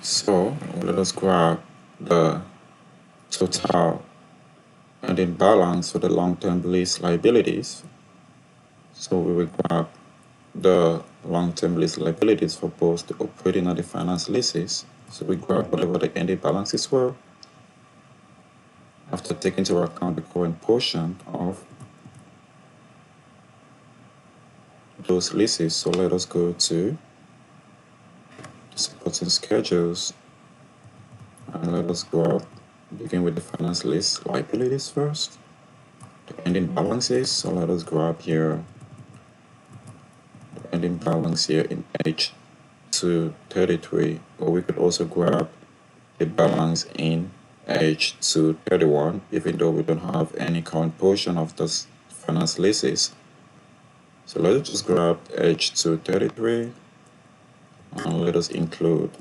So let us grab the total ending balance for the long-term lease liabilities. So we will grab the long-term lease liabilities for both the operating and the finance leases. So we grab whatever the ending balances were after taking into account the current portion of those leases. So let us go to the supporting schedules and let us begin with the finance lease liabilities first. The ending balances. So let us grab here the ending balance here in H233, or we could also grab the balance in H231, even though we don't have any current portion of those finance leases. So let's just grab H233 and let us include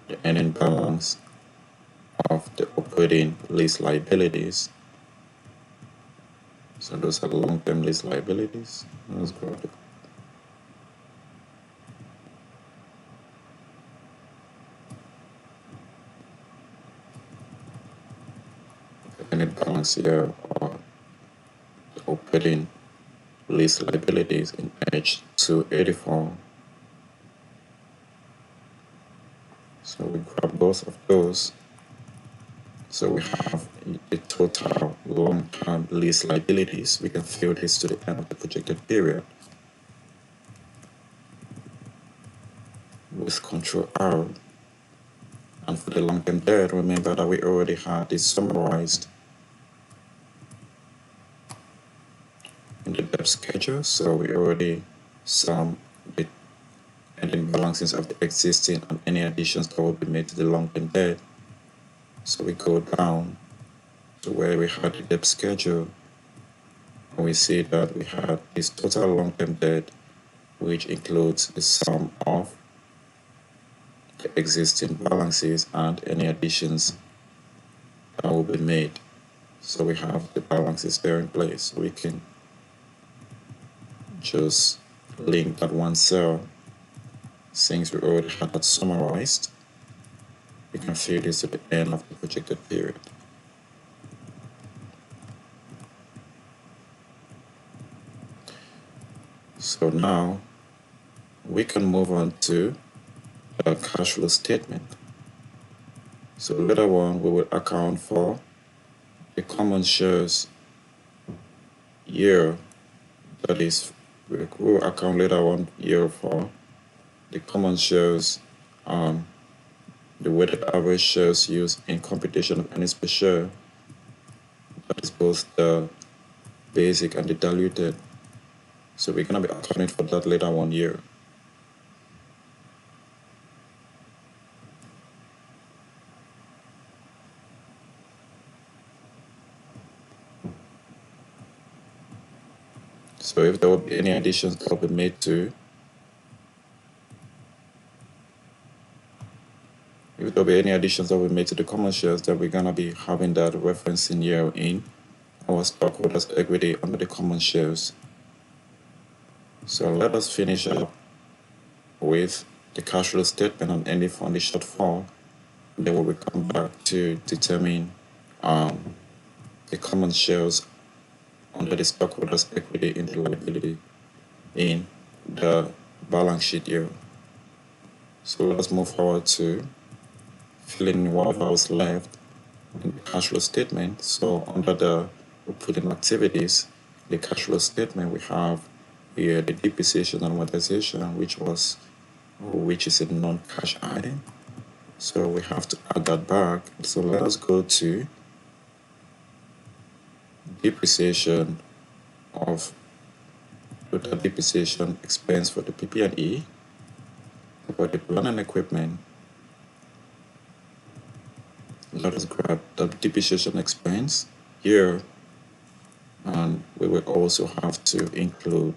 the ending balance of the operating lease liabilities. So those are the long-term lease liabilities. Let's grab it. The ending balance here are the operating lease liabilities in H284. So we grab both of those. So we have the total long-term lease liabilities. We can fill this to the end of the projected period with Control R. And for the long-term debt, remember that we already had this summarized in the debt schedule. So we already sum the ending balances of the existing and any additions that will be made to the long-term debt. So we go down to where we had the debt schedule, and we see that we had this total long-term debt, which includes the sum of the existing balances and any additions that will be made. So we have the balances there in place. We can just link that one cell. Since we already had that summarized, we can fill this to the end of the projected period. So now we can move on to the cash flow statement. So later on, we will account for the common shares year. That is, we will account later on year for the common shares, the weighted average shares used in computation of earnings per share. That is both the basic and the diluted. So we're going to be accounting for that later one year. So if there will be any additions that will be made to, if there will be any additions that will be made to the common shares, then we're going to be having that referencing year in our stockholders' equity under the common shares. So let us finish up with the cash flow statement and any funding shortfall. Then we will come back to determine the common shares under the stockholders' equity in the liability in the balance sheet year. So let's move forward to filling in whatever was left in the cash flow statement. So under the operating activities, the cash flow statement, we have here the depreciation and amortization, which is a non-cash item. So we have to add that back. So let us go to depreciation of total depreciation expense for the PP&E, for the plant and equipment. Let us grab the depreciation expense here, and we will also have to include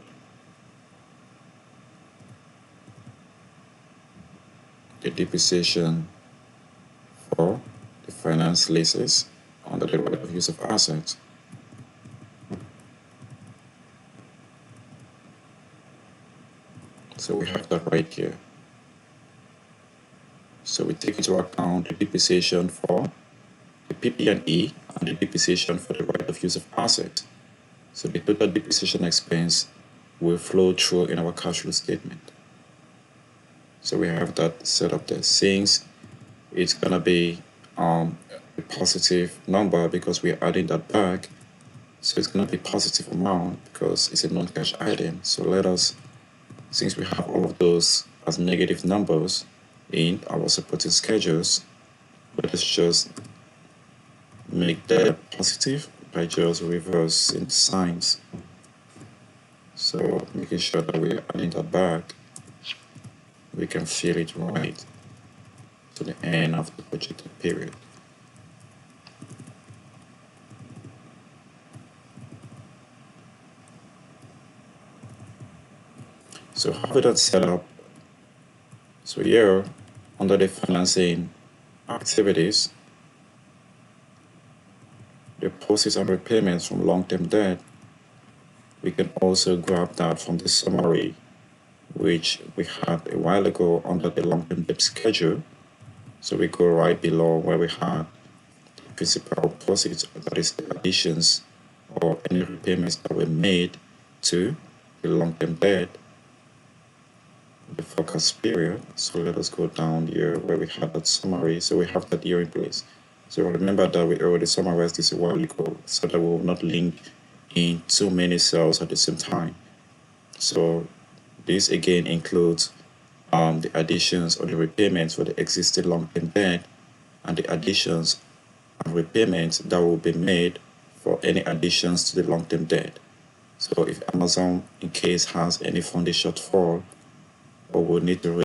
the depreciation for the finance leases under the right of use of assets. So we have that right here. So we take into account the depreciation for the PP&E and the depreciation for the right of use of asset. So the total depreciation expense will flow through in our cash flow statement. So we have that set up there. Since it's gonna be a positive number because we're adding that back, so it's gonna be positive amount because it's a non-cash item. So let us, since we have all of those as negative numbers in our supporting schedules, let us just make that positive by just reversing the signs. So making sure that we're adding that back, we can fill it right to the end of the projected period. So having that set up, so here under the financing activities, the proceeds and repayments from long-term debt, we can also grab that from the summary which we had a while ago under the long-term debt schedule. So we go right below where we had principal proceeds, that is the additions or any repayments that were made to the long-term debt, the forecast period. So let us go down here where we had that summary. So we have that here in place. So remember that we already summarized this a while ago so that we will not link in too many cells at the same time. So this again includes the additions or the repayments for the existing long-term debt and the additions and repayments that will be made for any additions to the long-term debt. So if Amazon in case has any funding shortfall or will need to